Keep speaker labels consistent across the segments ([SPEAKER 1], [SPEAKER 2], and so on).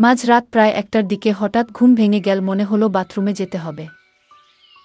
[SPEAKER 1] মাঝরাত প্রায় ১টার দিকে হঠাৎ ঘুম ভেঙে গেল, মনে হলো বাথরুমে যেতে হবে।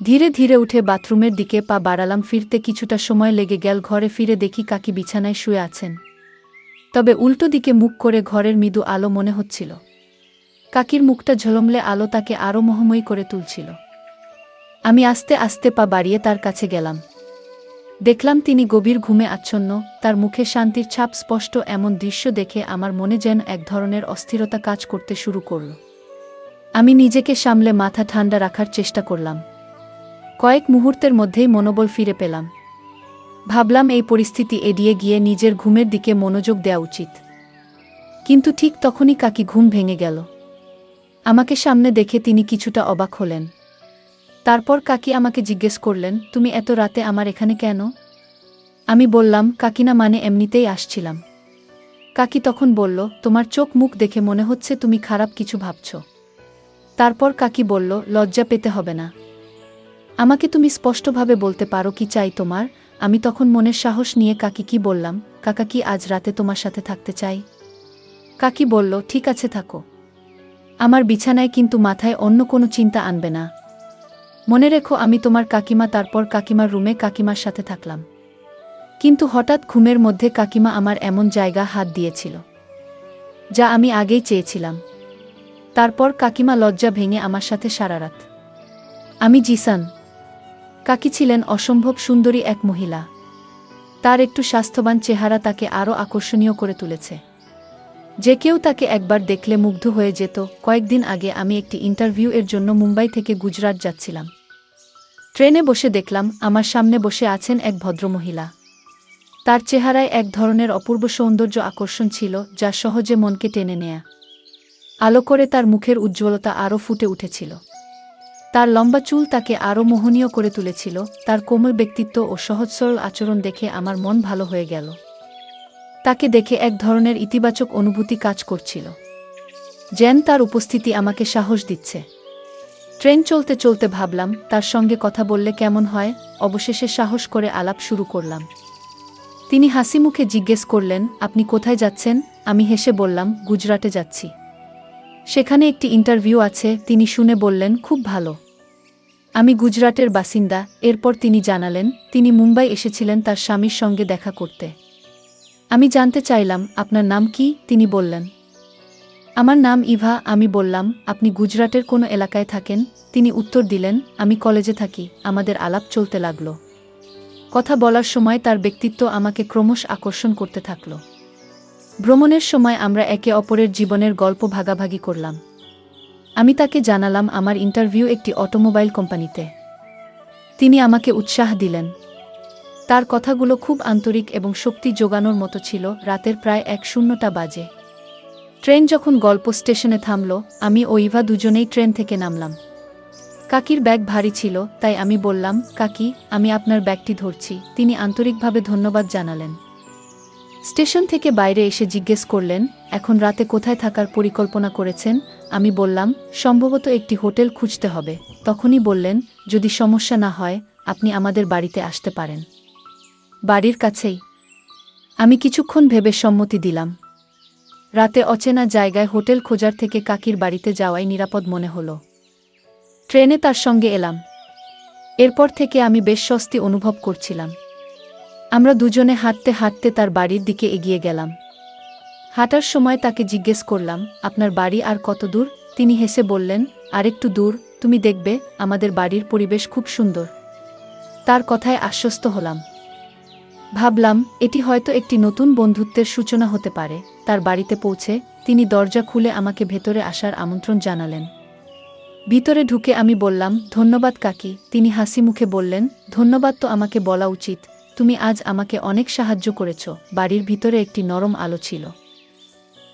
[SPEAKER 1] ধীরে ধীরে উঠে বাথরুমের দিকে পা বাড়ালাম, ফিরতে কিছুটা সময় লেগে গেল। ঘরে ফিরে দেখি কাকি বিছানায় শুয়ে আছেন, তবে উল্টো দিকে মুখ করে। ঘরের মৃদু আলো মনে হচ্ছিল, কাকির মুখটা ঝলমলে আলো তাকে আরও মোহময়ী করে তুলছিল। আমি আস্তে আস্তে পা বাড়িয়ে তার কাছে গেলাম। দেখলাম তিনি গভীর ঘুমে আচ্ছন্ন, তার মুখে শান্তির ছাপ স্পষ্ট। এমন দৃশ্য দেখে আমার মনে যেন এক ধরনের অস্থিরতা কাজ করতে শুরু করল। আমি নিজেকে সামলে মাথা ঠান্ডা রাখার চেষ্টা করলাম। কয়েক মুহূর্তের মধ্যেই মনোবল ফিরে পেলাম। ভাবলাম এই পরিস্থিতি এড়িয়ে গিয়ে নিজের ঘুমের দিকে মনোযোগ দেওয়া উচিত। কিন্তু ঠিক তখনই কাকি ঘুম ভেঙে গেল। আমাকে সামনে দেখে তিনি কিছুটা অবাক হলেন। তারপর কাকি আমাকে জিজ্ঞেস করলেন, তুমি এত রাতে আমার এখানে কেন? আমি বললাম, কাকিনা, মানে এমনিতেই আসছিলাম। কাকি তখন বলল, তোমার চোখ মুখ দেখে মনে হচ্ছে তুমি খারাপ কিছু ভাবছ। তারপর কাকি বলল, লজ্জা পেতে হবে না, আমাকে তুমি স্পষ্টভাবে বলতে পারো কি চাই তোমার। আমি তখন মনের সাহস নিয়ে কাকি কি বললাম, কাকা, কি আজ রাতে তোমার সাথে থাকতে চাই? কাকি বলল, ঠিক আছে, থাকো, আমার বিছানায়, কিন্তু মাথায় অন্য কোনো চিন্তা আনবে না। মনে রেখো আমি তোমার কাকিমা। তারপর কাকিমার রুমে কাকিমার সাথে থাকলাম। কিন্তু হঠাৎ ঘুমের মধ্যে কাকিমা আমার এমন জায়গা হাত দিয়েছিল যা আমি আগেই চেয়েছিলাম। তারপর কাকিমা লজ্জা ভেঙে আমার সাথে সারা রাত। আমি জিসান। কাকি ছিলেন অসম্ভব সুন্দরী এক মহিলা। তার একটু স্বাস্থ্যবান চেহারা তাকে আরও আকর্ষণীয় করে তুলেছে। যে কেউ তাকে একবার দেখলে মুগ্ধ হয়ে যেত। কয়েকদিন আগে আমি একটি ইন্টারভিউ এর জন্য মুম্বাই থেকে গুজরাট যাচ্ছিলাম। ট্রেনে বসে দেখলাম আমার সামনে বসে আছেন এক ভদ্রমহিলা। তার চেহারায় এক ধরনের অপূর্ব সৌন্দর্য আকর্ষণ ছিল, যা সহজে মনকে টেনে নেয়া। আলো করে তার মুখের উজ্জ্বলতা আরও ফুটে উঠেছিল। তার লম্বা চুল তাকে আরও মোহনীয় করে তুলেছিল। তার কোমল ব্যক্তিত্ব ও সহজ সরল আচরণ দেখে আমার মন ভালো হয়ে গেল। তাকে দেখে এক ধরনের ইতিবাচক অনুভূতি কাজ করছিল, যেন তার উপস্থিতি আমাকে সাহস দিচ্ছে। ট্রেন চলতে চলতে ভাবলাম, তার সঙ্গে কথা বললে কেমন হয়। অবশেষে সাহস করে আলাপ শুরু করলাম। তিনি হাসি মুখে জিজ্ঞেস করলেন, আপনি কোথায় যাচ্ছেন? আমি হেসে বললাম, গুজরাটে যাচ্ছি, সেখানে একটি ইন্টারভিউ আছে। তিনি শুনে বললেন, খুব ভালো, আমি গুজরাটের বাসিন্দা। এরপর তিনি জানালেন, তিনি মুম্বাই এসেছিলেন তার স্বামীর সঙ্গে দেখা করতে। আমি জানতে চাইলাম, আপনার নাম কি? তিনি বললেন, আমার নাম ইভা। আমি বললাম, আপনি গুজরাটের কোনো এলাকায় থাকেন? তিনি উত্তর দিলেন, আমি কলেজে থাকি। আমাদের আলাপ চলতে লাগল। কথা বলার সময় তার ব্যক্তিত্ব আমাকে ক্রমশ আকর্ষণ করতে থাকল। ভ্রমণের সময় আমরা একে অপরের জীবনের গল্প ভাগাভাগি করলাম। আমি তাকে জানালাম আমার ইন্টারভিউ একটি অটোমোবাইল কোম্পানিতে। তিনি আমাকে উৎসাহ দিলেন। তার কথাগুলো খুব আন্তরিক এবং শক্তি জোগানোর মতো ছিল। রাতের প্রায় 1:00 বাজে। ট্রেন যখন গল্প স্টেশনে থামল, আমি ও ইভা দুজনেই ট্রেন থেকে নামলাম। কাকির ব্যাগ ভারী ছিল, তাই আমি বললাম, কাকি, আমি আপনার ব্যাগটি ধরছি। তিনি আন্তরিকভাবে ধন্যবাদ জানালেন। স্টেশন থেকে বাইরে এসে জিজ্ঞেস করলেন, এখন রাতে কোথায় থাকার পরিকল্পনা করেছেন? আমি বললাম, সম্ভবত একটি হোটেল খুঁজতে হবে। তখনই বললেন, যদি সমস্যা না হয় আপনি আমাদের বাড়িতে আসতে পারেন, বাড়ির কাছেই। আমি কিছুক্ষণ ভেবে সম্মতি দিলাম। রাতে অচেনা জায়গায় হোটেল খোঁজার থেকে কাকির বাড়িতে যাওয়াই নিরাপদ মনে হলো। ট্রেনে তার সঙ্গে এলাম। এরপর থেকে আমি বেশ স্বস্তি অনুভব করছিলাম। আমরা দুজনে হাঁটতে হাঁটতে তার বাড়ির দিকে এগিয়ে গেলাম। হাঁটার সময় তাকে জিজ্ঞেস করলাম, আপনার বাড়ি আর কত দূর? তিনি হেসে বললেন, আরেকটু দূর, তুমি দেখবে আমাদের বাড়ির পরিবেশ খুব সুন্দর। তার কথায় আশ্বস্ত হলাম। ভাবলাম, এটি হয়তো একটি নতুন বন্ধুত্বের সূচনা হতে পারে। তার বাড়িতে পৌঁছে তিনি দরজা খুলে আমাকে ভেতরে আসার আমন্ত্রণ জানালেন। ভিতরে ঢুকে আমি বললাম, ধন্যবাদ কাকি। তিনি হাসি মুখে বললেন, ধন্যবাদ তো আমাকে বলা উচিত, তুমি আজ আমাকে অনেক সাহায্য করেছ। বাড়ির ভিতরে একটি নরম আলো ছিল,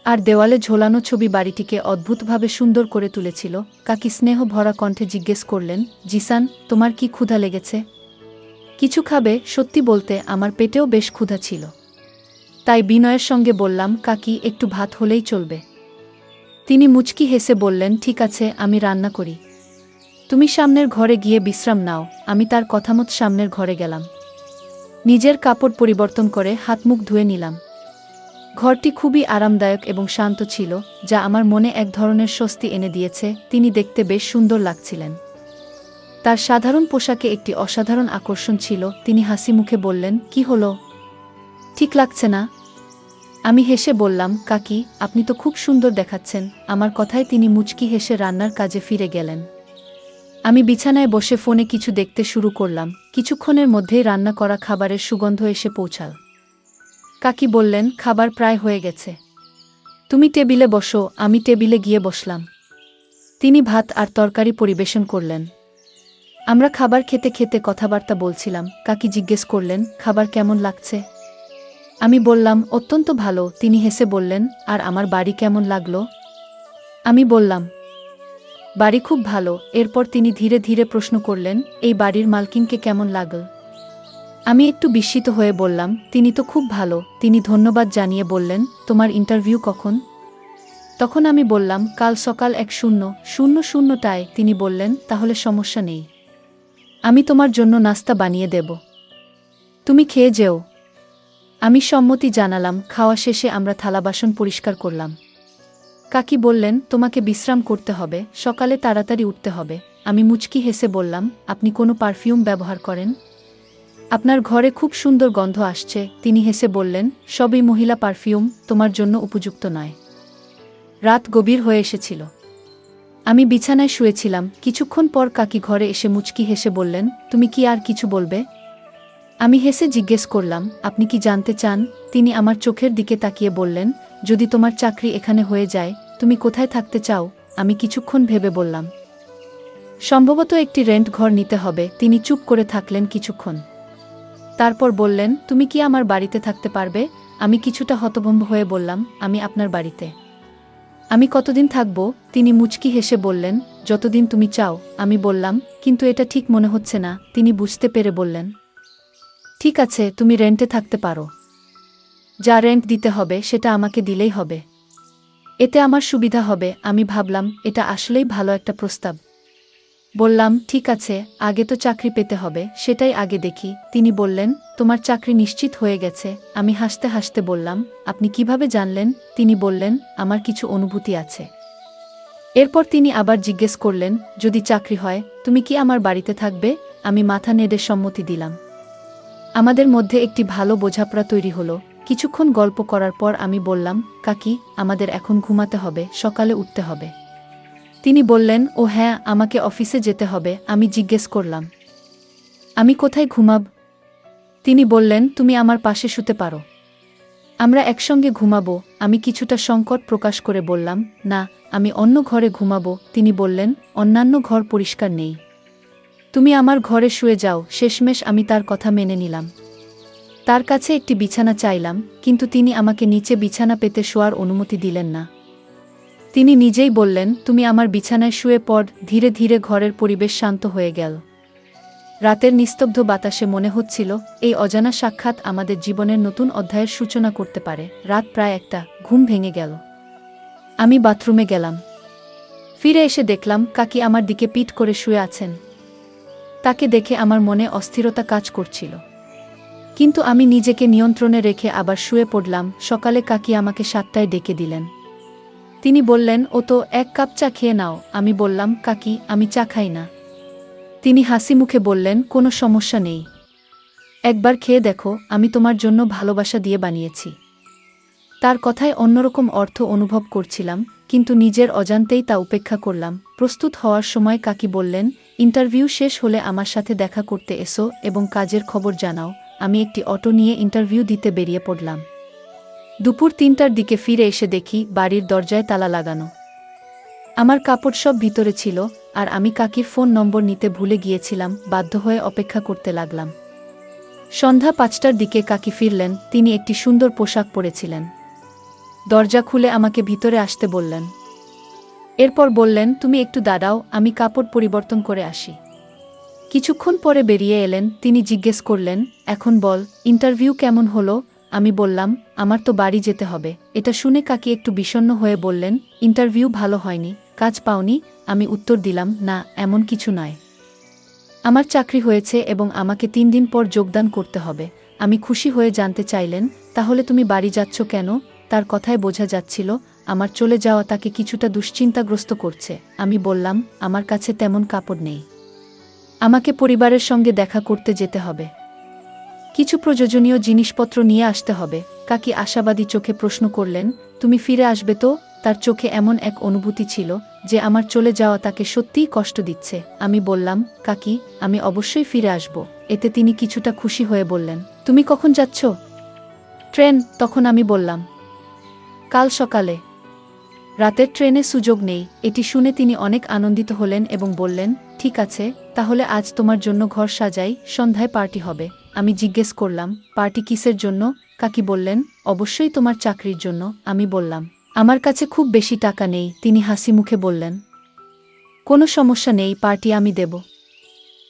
[SPEAKER 1] আর দেওয়ালে ঝোলানো ছবি বাড়িটিকে অদ্ভুতভাবে সুন্দর করে তুলেছিল। কাকি স্নেহ ভরা কণ্ঠে জিজ্ঞেস করলেন, জিসান, তোমার কি ক্ষুধা লেগেছে? কিছু খাবে? সত্যি বলতে আমার পেটেও বেশ ক্ষুধা ছিল, তাই বিনয়ের সঙ্গে বললাম, কাকি, একটু ভাত হলেই চলবে। তিনি মুচকি হেসে বললেন, ঠিক আছে, আমি রান্না করি, তুমি সামনের ঘরে গিয়ে বিশ্রাম নাও। আমি তার কথামত সামনের ঘরে গেলাম। নিজের কাপড় পরিবর্তন করে হাত মুখ ধুয়ে নিলাম। ঘরটি খুবই আরামদায়ক এবং শান্ত ছিল, যা আমার মনে এক ধরনের স্বস্তি এনে দিয়েছে। তিনি দেখতে বেশ সুন্দর লাগছিলেন। তার সাধারণ পোশাকে একটি অসাধারণ আকর্ষণ ছিল। তিনি হাসি মুখে বললেন, কি হলো, ঠিক লাগছে না? আমি হেসে বললাম, কাকি, আপনি তো খুব সুন্দর দেখাচ্ছেন। আমার কথায় তিনি মুচকি হেসে রান্নার কাজে ফিরে গেলেন। আমি বিছানায় বসে ফোনে কিছু দেখতে শুরু করলাম। কিছুক্ষণের মধ্যেই রান্না করা খাবারের সুগন্ধ এসে পৌঁছাল। কাকি বললেন, খাবার প্রায় হয়ে গেছে, তুমি টেবিলে বসো। আমি টেবিলে গিয়ে বসলাম। তিনি ভাত আর তরকারি পরিবেশন করলেন। আমরা খাবার খেতে খেতে কথাবার্তা বলছিলাম। কাকি জিজ্ঞেস করলেন, খাবার কেমন লাগছে? আমি বললাম, অত্যন্ত ভালো। তিনি হেসে বললেন, আর আমার বাড়ি কেমন লাগলো? আমি বললাম, বাড়ি খুব ভালো। এরপর তিনি ধীরে ধীরে প্রশ্ন করলেন, এই বাড়ির মালকিনকে কেমন লাগল? আমি একটু বিস্মিত হয়ে বললাম, তিনি তো খুব ভালো। তিনি ধন্যবাদ জানিয়ে বললেন, তোমার ইন্টারভিউ কখন? তখন আমি বললাম, কাল সকাল 1:00টায়। তিনি বললেন, তাহলে সমস্যা নেই, আমি তোমার জন্য নাস্তা বানিয়ে দেব, তুমি খেয়ে যেও। আমি সম্মতি জানালাম। খাওয়া শেষে আমরা থালাবাসন পরিষ্কার করলাম। কাকি বললেন, তোমাকে বিশ্রাম করতে হবে, সকালে তাড়াতাড়ি উঠতে হবে। আমি মুচকি হেসে বললাম, আপনি কোনো পারফিউম ব্যবহার করেন? আপনার ঘরে খুব সুন্দর গন্ধ আসছে। তিনি হেসে বললেন, সবই মহিলা পারফিউম, তোমার জন্য উপযুক্ত নয়। রাত গভীর হয়ে এসেছিল। আমি বিছানায় শুয়েছিলাম। কিছুক্ষণ পর কাকি ঘরে এসে মুচকি হেসে বললেন, তুমি কি আর কিছু বলবে? আমি হেসে জিজ্ঞেস করলাম, আপনি কি জানতে চান? তিনি আমার চোখের দিকে তাকিয়ে বললেন, যদি তোমার চাকরি এখানে হয়ে যায়, তুমি কোথায় থাকতে চাও? আমি কিছুক্ষণ ভেবে বললাম, সম্ভবত একটি রেন্ট ঘর নিতে হবে। তিনি চুপ করে থাকলেন কিছুক্ষণ। তারপর বললেন, তুমি কি আমার বাড়িতে থাকতে পারবে? আমি কিছুটা হতভম্ব হয়ে বললাম, আমি আপনার বাড়িতে? আমি কতদিন থাকব? তিনি মুচকি হেসে বললেন, যতদিন তুমি চাও। আমি বললাম, কিন্তু এটা ঠিক মনে হচ্ছে না। তিনি বুঝতে পেরে বললেন, ঠিক আছে, তুমি রেন্টে থাকতে পারো। যা রেন্ট দিতে হবে সেটা আমাকে দিলেই হবে, এতে আমার সুবিধা হবে। আমি ভাবলাম, এটা আসলেই ভালো একটা প্রস্তাব। বললাম, ঠিক আছে, আগে তো চাকরি পেতে হবে, সেটাই আগে দেখি। তিনি বললেন, তোমার চাকরি নিশ্চিত হয়ে গেছে। আমি হাসতে হাসতে বললাম, আপনি কিভাবে জানলেন? তিনি বললেন, আমার কিছু অনুভূতি আছে। এরপর তিনি আবার জিজ্ঞেস করলেন, যদি চাকরি হয়, তুমি কি আমার বাড়িতে থাকবে? আমি মাথা নেড়ে সম্মতি দিলাম। আমাদের মধ্যে একটি ভালো বোঝাপড়া তৈরি হলো। কিছুক্ষণ গল্প করার পর আমি বললাম, কাকি, আমাদের এখন ঘুমাতে হবে, সকালে উঠতে হবে। তিনি বললেন, ও হ্যাঁ, আমাকে অফিসে যেতে হবে। আমি জিজ্ঞেস করলাম, আমি কোথায় ঘুমাব? তিনি বললেন, তুমি আমার পাশে শুতে পারো, আমরা একসঙ্গে ঘুমাবো। আমি কিছুটা সংকট প্রকাশ করে বললাম, না, আমি অন্য ঘরে ঘুমাবো। তিনি বললেন, অন্যান্য ঘর পরিষ্কার নেই, তুমি আমার ঘরে শুয়ে যাও। শেষমেশ আমি তার কথা মেনে নিলাম। তার কাছে একটি বিছানা চাইলাম, কিন্তু তিনি আমাকে নিচে বিছানা পেতে শোয়ার অনুমতি দিলেন না। তিনি নিজেই বললেন, তুমি আমার বিছানায় শুয়ে পড়। ধীরে ধীরে ঘরের পরিবেশ শান্ত হয়ে গেল। রাতের নিস্তব্ধ বাতাসে মনে হচ্ছিল, এই অজানা সাক্ষাৎ আমাদের জীবনের নতুন অধ্যায়ের সূচনা করতে পারে। রাত প্রায় 1টা, ঘুম ভেঙে গেল। আমি বাথরুমে গেলাম। ফিরে এসে দেখলাম, কাকি আমার দিকে পিঠ করে শুয়ে আছেন। তাকে দেখে আমার মনে অস্থিরতা কাজ করছিল, কিন্তু আমি নিজেকে নিয়ন্ত্রণে রেখে আবার শুয়ে পড়লাম। সকালে কাকি আমাকে 7টায় ডেকে দিলেন। তিনি বললেন, ও তো, 1 কাপ চা খেয়ে নাও। আমি বললাম, কাকি, আমি চা খাই না। তিনি হাসি মুখে বললেন, কোনো সমস্যা নেই, একবার খেয়ে দেখো, আমি তোমার জন্য ভালোবাসা দিয়ে বানিয়েছি। তার কথায় অন্যরকম অর্থ অনুভব করছিলাম, কিন্তু নিজের অজান্তেই তা উপেক্ষা করলাম। প্রস্তুত হওয়ার সময় কাকি বললেন, ইন্টারভিউ শেষ হলে আমার সাথে দেখা করতে এসো এবং কাজের খবর জানাও। আমি একটি অটো নিয়ে ইন্টারভিউ দিতে বেরিয়ে পড়লাম। দুপুর 3টার দিকে ফিরে এসে দেখি বাড়ির দরজায় তালা লাগানো। আমার কাপড় সব ভিতরে ছিল, আর আমি কাকির ফোন নম্বর নিতে ভুলে গিয়েছিলাম। বাধ্য হয়ে অপেক্ষা করতে লাগলাম। সন্ধ্যা 5টার দিকে কাকি ফিরলেন। তিনি একটি সুন্দর পোশাক পরেছিলেন। দরজা খুলে আমাকে ভিতরে আসতে বললেন। এরপর বললেন, তুমি একটু দাঁড়াও, আমি কাপড় পরিবর্তন করে আসি। কিছুক্ষণ পরে বেরিয়ে এলেন। তিনি জিজ্ঞেস করলেন, এখন বল, ইন্টারভিউ কেমন হলো? আমি বললাম, আমার তো বাড়ি যেতে হবে। এটা শুনে কাকি একটু বিষণ্ণ হয়ে বললেন, ইন্টারভিউ ভালো হয়নি, কাজ পাওনি? আমি উত্তর দিলাম, না, এমন কিছু নয়। আমার চাকরি হয়েছে এবং আমাকে 3 দিন পর যোগদান করতে হবে। আমি খুশি হয়ে জানতে চাইলেন, তাহলে তুমি বাড়ি যাচ্ছ কেন? তার কথায় বোঝা যাচ্ছিল আমার চলে যাওয়া তাকে কিছুটা দুশ্চিন্তাগ্রস্ত করছে। আমি বললাম, আমার কাছে তেমন কাপড় নেই, আমাকে পরিবারের সঙ্গে দেখা করতে যেতে হবে, কিছু প্রয়োজনীয় জিনিসপত্র নিয়ে আসতে হবে। কাকি আশাবাদী চোখে প্রশ্ন করলেন, তুমি ফিরে আসবে তো? তার চোখে এমন এক অনুভূতি ছিল যে আমার চলে যাওয়া তাকে সত্যিই কষ্ট দিচ্ছে। আমি বললাম, কাকি, আমি অবশ্যই ফিরে আসব। এতে তিনি কিছুটা খুশি হয়ে বললেন, তুমি কখন যাচ্ছ? ট্রেন। তখন আমি বললাম, কাল সকালে। রাতের ট্রেনে সুযোগ নেই। এটি শুনে তিনি অনেক আনন্দিত হলেন এবং বললেন, ঠিক আছে, তাহলে আজ তোমার জন্য ঘর সাজাই, সন্ধ্যায় পার্টি হবে। আমি জিজ্ঞেস করলাম, পার্টি কিসের জন্য? কাকি বললেন, অবশ্যই তোমার চাকরির জন্য। আমি বললাম, আমার কাছে খুব বেশি টাকা নেই। তিনি হাসি মুখে বললেন, কোনো সমস্যা নেই, পার্টি আমি দেব।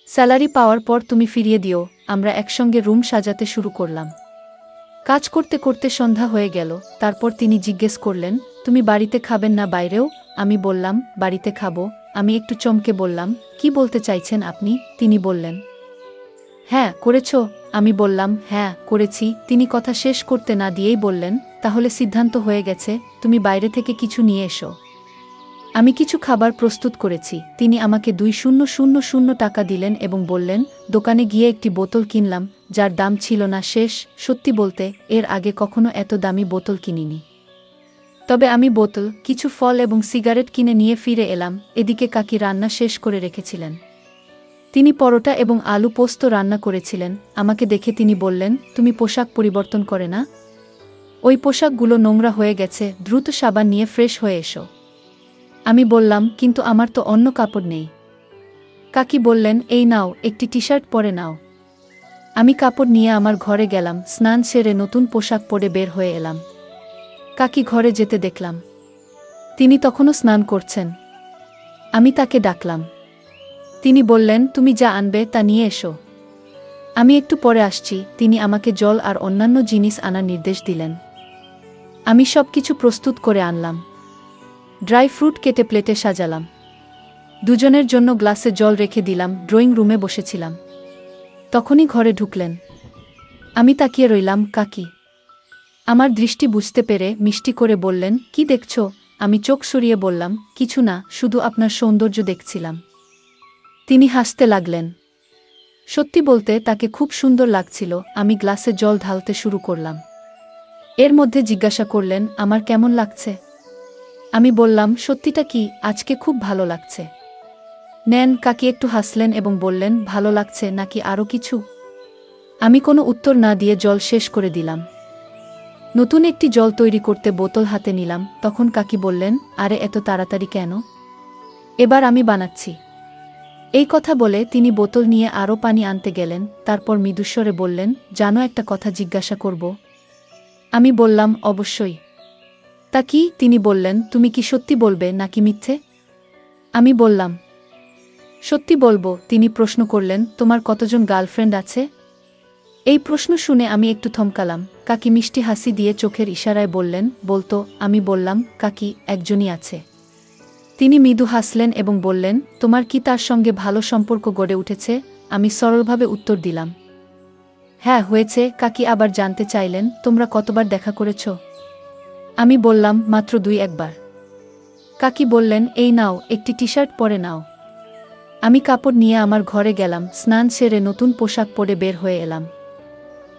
[SPEAKER 1] স্যালারি পাওয়ার পর তুমি ফিরিয়ে দিও। আমরা একসঙ্গে রুম সাজাতে শুরু করলাম। কাজ করতে করতে সন্ধ্যা হয়ে গেল। তারপর তিনি জিজ্ঞেস করলেন, তুমি বাড়িতে খাবেন না বাইরেও? আমি বললাম, বাড়িতে খাবো। আমি একটু চমকে বললাম, কি বলতে চাইছেন আপনি? তিনি বললেন, হ্যাঁ, করেছো? আমি বললাম, হ্যাঁ, করেছি। তিনি কথা শেষ করতে না দিয়েই বললেন, তাহলে সিদ্ধান্ত হয়ে গেছে, তুমি বাইরে থেকে কিছু নিয়ে এসো। আমি কিছু খাবার প্রস্তুত করেছি। তিনি আমাকে 2000 টাকা দিলেন এবং বললেন, দোকানে গিয়ে একটি বোতল কিনলাম, যার দাম ছিল না শেষ। সত্যি বলতে, এর আগে কখনো এত দামি বোতল কিনিনি। তবে আমি বোতল, কিছু ফল এবং সিগারেট কিনে নিয়ে ফিরে এলাম। এদিকে কাকি রান্না শেষ করে রেখেছিলেন। তিনি পরোটা এবং আলু পোস্ত রান্না করেছিলেন। আমাকে দেখে তিনি বললেন, তুমি পোশাক পরিবর্তন করে না? ওই পোশাকগুলো নোংরা হয়ে গেছে, দ্রুত সাবান নিয়ে ফ্রেশ হয়ে এসো। আমি বললাম, কিন্তু আমার তো অন্য কাপড় নেই। কাকি বললেন, এই নাও, একটি টি শার্ট পরে নাও। আমি কাপড় নিয়ে আমার ঘরে গেলাম, স্নান সেরে নতুন পোশাক পরে বের হয়ে এলাম। কাকি ঘরে যেতে দেখলাম। তিনি তখনও স্নান করছেন। আমি তাকে ডাকলাম। তিনি বললেন, তুমি যা আনবে তা নিয়ে এসো, আমি একটু পরে আসছি। তিনি আমাকে জল আর অন্যান্য জিনিস আনার নির্দেশ দিলেন। আমি সব কিছু প্রস্তুত করে আনলাম। ড্রাই ফ্রুট কেটে প্লেটে সাজালাম। দুজনের জন্য গ্লাসে জল রেখে দিলাম। ড্রয়িং রুমে বসেছিলাম। তখনই ঘরে ঢুকলেন। আমি তাকিয়ে রইলাম। কাকি আমার দৃষ্টি বুঝতে পেরে মিষ্টি করে বললেন, কি দেখছ? আমি চোখ সরিয়ে বললাম, কিছু না, শুধু আপনার সৌন্দর্য দেখছিলাম। তিনি হাসতে লাগলেন। সত্যি বলতে তাকে খুব সুন্দর লাগছিল। আমি গ্লাসে জল ঢালতে শুরু করলাম। এর মধ্যে জিজ্ঞাসা করলেন, আমার কেমন লাগছে? আমি বললাম, সত্যিটা কি, আজকে খুব ভালো লাগছে। নেন। কাকি একটু হাসলেন এবং বললেন, ভালো লাগছে নাকি আরও কিছু? আমি কোনো উত্তর না দিয়ে জল শেষ করে দিলাম। নতুন একটি জল তৈরি করতে বোতল হাতে নিলাম। তখন কাকি বললেন, আরে এত তাড়াতাড়ি কেন? এবার আমি বানাচ্ছি। এই কথা বলে তিনি বোতল নিয়ে আরও পানি আনতে গেলেন। তারপর মৃদুস্বরে বললেন, জানো একটা কথা জিজ্ঞাসা করব? আমি বললাম, অবশ্যই। তা কি? তিনি বললেন, তুমি কি সত্যি বলবে নাকি মিথ্যে? আমি বললাম, সত্যি বলবো। তিনি প্রশ্ন করলেন, তোমার কতজন গার্লফ্রেন্ড আছে? এই প্রশ্ন শুনে আমি একটু থমকালাম। কাকি মিষ্টি হাসি দিয়ে চোখের ইশারায় বললেন, বলতো। আমি বললাম, কাকি, একজনই আছে। তিনি মৃদু হাসলেন এবং বললেন, তোমার কি তার সঙ্গে ভালো সম্পর্ক গড়ে উঠেছে? আমি সরলভাবে উত্তর দিলাম, হ্যাঁ, হয়েছে। কাকি আবার জানতে চাইলেন, তোমরা কতবার দেখা করেছ? আমি বললাম, মাত্র 2-1 বার। কাকি বললেন, এই নাও, একটি টি শার্ট পরে নাও। আমি কাপড় নিয়ে আমার ঘরে গেলাম, স্নান সেরে নতুন পোশাক পরে বের হয়ে এলাম।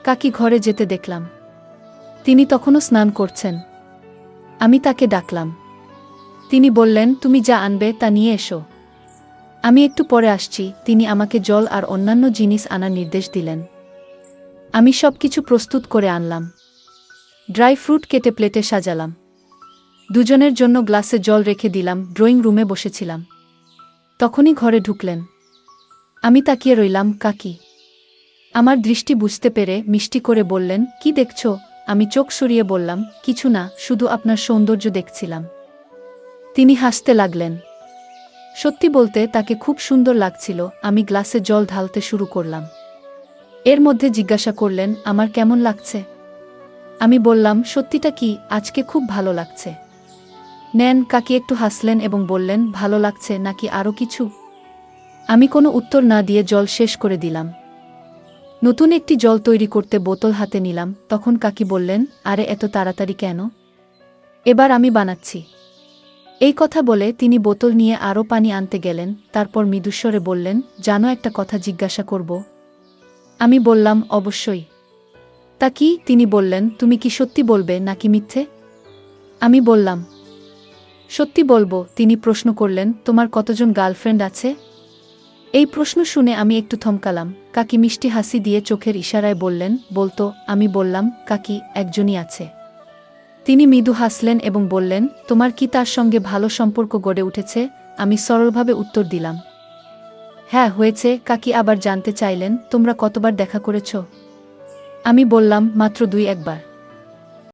[SPEAKER 1] কাকি ঘরে যেতে দেখলাম। তিনি তখনও স্নান করছেন। আমি তাকে ডাকলাম। তিনি বললেন, তুমি যা আনবে তা নিয়ে এসো, আমি একটু পরে আসছি। তিনি আমাকে জল আর অন্যান্য জিনিস আনার নির্দেশ দিলেন। আমি সব কিছু প্রস্তুত করে আনলাম। ড্রাই ফ্রুট কেটে প্লেটে সাজালাম। দুজনের জন্য গ্লাসে জল রেখে দিলাম। ড্রয়িং রুমে বসেছিলাম। তখনই ঘরে ঢুকলেন। আমি তাকিয়ে রইলাম। কাকি আমার দৃষ্টি বুঝতে পেরে মিষ্টি করে বললেন, কি দেখছ? আমি চোখ সরিয়ে বললাম, কিছু না, শুধু আপনার সৌন্দর্য দেখছিলাম। তিনি হাসতে লাগলেন। সত্যি বলতে তাকে খুব সুন্দর লাগছিল। আমি গ্লাসে জল ঢালতে শুরু করলাম। এর মধ্যে জিজ্ঞাসা করলেন, আমার কেমন লাগছে? আমি বললাম, সত্যিটা কি, আজকে খুব ভালো লাগছে। নেন। কাকি একটু হাসলেন এবং বললেন, ভালো লাগছে নাকি আরও কিছু? আমি কোনো উত্তর না দিয়ে জল শেষ করে দিলাম। নতুন একটি জল তৈরি করতে বোতল হাতে নিলাম। তখন কাকি বললেন, আরে এত তাড়াতাড়ি কেন? এবার আমি বানাচ্ছি। এই কথা বলে তিনি বোতল নিয়ে আরও পানি আনতে গেলেন, তারপর মৃদুস্বরে বললেন, জানো একটা কথা জিজ্ঞাসা করব? আমি বললাম, অবশ্যই। তা কি? তিনি বললেন, তুমি কি সত্যি বলবে নাকি মিথ্যে? আমি বললাম, সত্যি বলবো। তিনি প্রশ্ন করলেন, তোমার কতজন গার্লফ্রেন্ড আছে? এই প্রশ্ন শুনে আমি একটু থমকালাম। কাকি মিষ্টি হাসি দিয়ে চোখের ইশারায় বললেন, বলতো। আমি বললাম, কাকি, একজনই আছে। তিনি মৃদু হাসলেন এবং বললেন, তোমার কি তার সঙ্গে ভালো সম্পর্ক গড়ে উঠেছে? আমি সরলভাবে উত্তর দিলাম, হ্যাঁ, হয়েছে। কাকি আবার জানতে চাইলেন, তোমরা কতবার দেখা করেছ? আমি বললাম, মাত্র 2-1 বার।